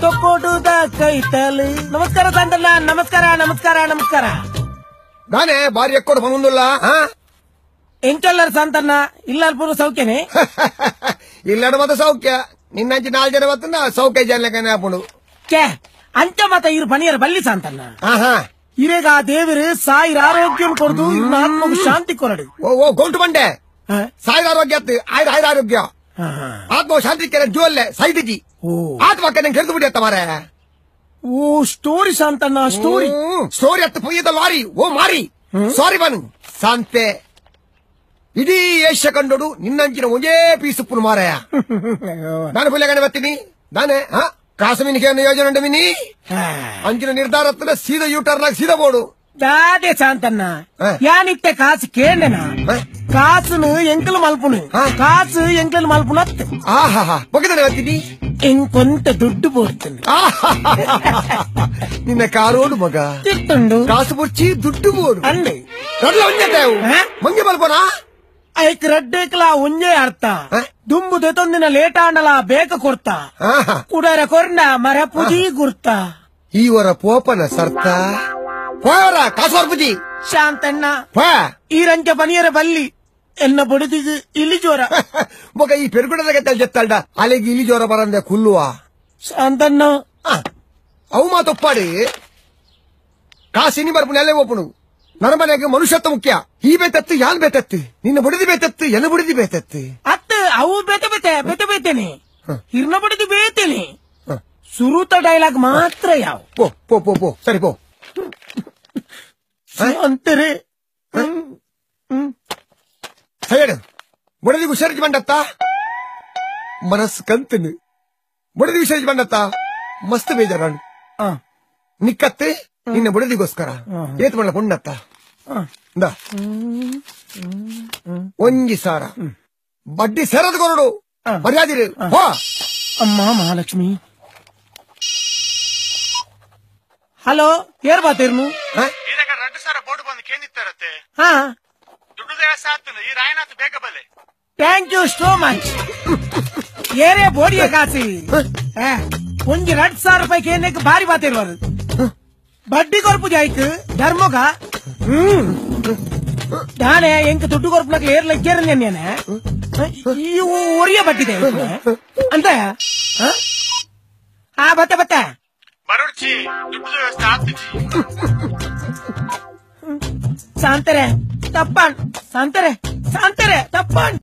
ತೊಕ್ಕೋಟುದ ಕೈತಲು. ನಮಸ್ಕಾರ ಸಂತಣ್ಣ, ನಮಸ್ಕಾರ ನಮಸ್ಕಾರ ನಮಸ್ಕಾರ. ನಾನೇ ಬಾರಿ ಎಕ್ಕೋಡು ಬಂದಿಲ್ಲ. ಎಂಕೆಲ್ಲರು ಸಂತಣ್ಣ ಇಲ್ಲಾರ್ಪುರ ಸೌಖ್ಯನೇ? ಇಲ್ಲಡ ಮತ ಸೌಖ್ಯ. ನಿನ್ನಂಚಿ 4 ಜನ ಬತ್ತಂದ ಸೌಖ್ಯ ಜನ ಹಾಪುಂಡು ಕೆ ಅಂಚ ಮತ ಇರು ಪಣಿಯರ ಬಲ್ಲಿ ಸಂತಣ್ಣ. ಆಹಾ ಇರೇಗ ದೇವರು ಸಾಯಿರ ಆರೋಗ್ಯ ಕೊಡ್ದು ಇವ್ನ ಆತ್ಮకు ಶಾಂತಿ ಕೊರಡು. ಓ ಗೊಂಟು ಬಂಡೆ ಸಾಯಿರ ಆರೋಗ್ಯ ಆಯ್ರ ಆರೋಗ್ಯ ಆತ್ಮ ಶಾಂತಿ ಕೆರೆ ಜೋಲ್ಲೆ ಸೈದಿಜಿ ಆತ್ಮಕ್ಕೆ ನಂಗೆ ಕೆರೆದು ಬಿಡಿ ಅತ್ತ ಮಾರೆ. ಓ ಸ್ಟೋರಿ ಸಂತಣ್ಣ, ಸ್ಟೋರಿ ಸ್ಟೋರಿ ಅತ್ತ ಪೊಯ್ಯದ ಲಾರಿ ಓ ಮಾರಿ ಸಾರಿ ಬನು ಶಾಂತೆ ಇಡೀ ಏಷ್ಯ ಕಂಡೋಡು ನಿನ್ನಂಚಿನ ಒಂದೇ ಪೀಸುಪ್ಪು ಮಾರಾಯ. ನಾನು ಪುಲ್ಯಗಣೆ ಬರ್ತೀನಿ ನಾನೇ ಕಾಶ್ಮೀನಿಗೆ ಯೋಜನೆ ಉಂಟು ಮಿನಿ ಅಂಚಿನ ನಿರ್ಧಾರ ಸೀದಾ ಯೂಟರ್ನಾಗ ಸೀದಾ ಬೋಡು ದಾದೆ ಶಾಂತಣ್ಣ. ಯಾನಿತ್ತೆ ಕಾಸು ಕೇಳೇನ ಕಾಸುನು ಎಂಕಲು ಮಲ್ಪುನು ಕಾಸು ಎಂಕಲು ಮಲ್ಪುನ ಆಹಾ ಬಗ್ಗದಾನೆ ಬರ್ತೀನಿ ఇంకొంత దుడ్డు పోతుంది. నిన్న కారోడు మగ తిట్టుండు కాసు పొచ్చి దుడ్డు పోడు అండి రడ్ల ఉంజేదేవు మంగి మల్పోనా ಐಕ್ ರಡ್ಡೇಕ್ಲಾ ಒಂಜೆ ಅರ್ಥ ದುಂಬು ದೆತೊಂದಿನ ಲೇಟಾಂಡಲ ಬೇಕ ಕೊರ್ತ ಕುಡರ ಕೊರ್ನ ಮರ ಪುಜಿ ಗುರ್ತ ಈವರ ಪೋಪನ ಸರ್ತ పోయవర కాసు పుజి శాంతಣ್ಣ ఈ రంజ పనియర బల్లి ఎన్న పొడిదిగు ఇల్లి జోర ఒక ఈ పెరుగుడ దగ్గర చెప్తాడ అలాగే ఇల్లి జోర బరందే కుల్లువా శాంతಣ್ಣ ಅವು ಮಾತೊಪ್ಪಾಡಿ ಕಾಸಿನಿ ಬರ್ಪು ನೆಲೆ ಒಪ್ಪುನು ನನ್ನ ಮನೆಗೆ ಮನುಷ್ಯತ್ವ ಮುಖ್ಯ. ಈ ಬೇತತ್ತು ಯಾನ್ ಬೇತತ್ತು ನಿನ್ನ ಬುಡಿದಿ ಬೇತತ್ತು ಎನ್ನ ಬುಡಿದಿ ಬೇತತ್ತು ಅತ್ತ ಅವು ಬೇತೆ ಬೇತೆ ಬೇತೆ ಬೇತೇನೆ ಹಿರ್ನ ಬುಡಿದಿ ಬೇತೇನೆ ಸುರುತ ಡೈಲಾಗ್ ಮಾತ್ರ ಯಾವ ಪೋ ಪೋ ಪೋ ಪೋ ಸರಿ ಪೋ ಅಂತಾರೆ ಸೈಡ್ ಬುಡದಿ ವಿಸರ್ಜಿ ಬಂಡತ್ತ ಮನಸ್ಸು ಕಂತನು ಬುಡದಿ ವಿಸರ್ಜಿ ಬಂಡತ್ತ ಮಸ್ತ್ ಬೇಜಾರಾಣು ನಿಕ್ಕತ್ತೆ ನಿನ್ನ ಬುಡದಿಗೋಸ್ಕರ ಏತ್ ಮಾಡ ಪುಣ್ಣತ್ತ ಒಂಜಿ ಸಾರ ಬಡ್ಡಿ ಸೇರದು ಕೊರಡು ಮರ್ಯಾದಿರಿ ಅಮ್ಮ ಮಹಾಲಕ್ಷ್ಮಿ. ಹಲೋ ಏರ್ ಬಾತಿರ್ನು 2 ಸಾರ ಬೋರ್ಡ್ ಬಂದು ಕೇಂದಿತ್ತಾರತ್ತೆ ದುಡ್ಡು ಸಾತ್ನು ಈ ರಾಯನಾಥ್ ಬೇಗ ಬಲೆ. Thank you so much. ಏರೇ ಬೋಡಿಯ ಕಾಸಿ ಒಂಜಿ 2,000 ರೂಪಾಯಿ ಕೇಂದ್ರಕ್ಕೆ ಭಾರಿ ಬಾತಿರ್ವಾರು ಬಡ್ಡಿ ಕೊರ್ಪು ಜಾಯ್ಕು ಧರ್ಮಗ ನಾನೇ ಎಂಕ ದುಡ್ಡು ಕೊರ್ಪುನಕ್ಕೆ ಏರ್ಲ ಕೇರನೇನೆ ಇವು ಒರಿಯ ಬಟ್ಟಿದೆ ಅಂತ ಬತ್ತೆ ಬತ್ತೆ ಬರೋಡ್ಚಿ ದುಡ್ಡು ವ್ಯವಸ್ಥೆ ಆಗ್ತಿಜಿ ಶಾಂತರೆ ತಪ್ಪಾಣ್ ಶಾಂತರೆ ಶಾಂತರೆ ತಪ್ಪಾಣ್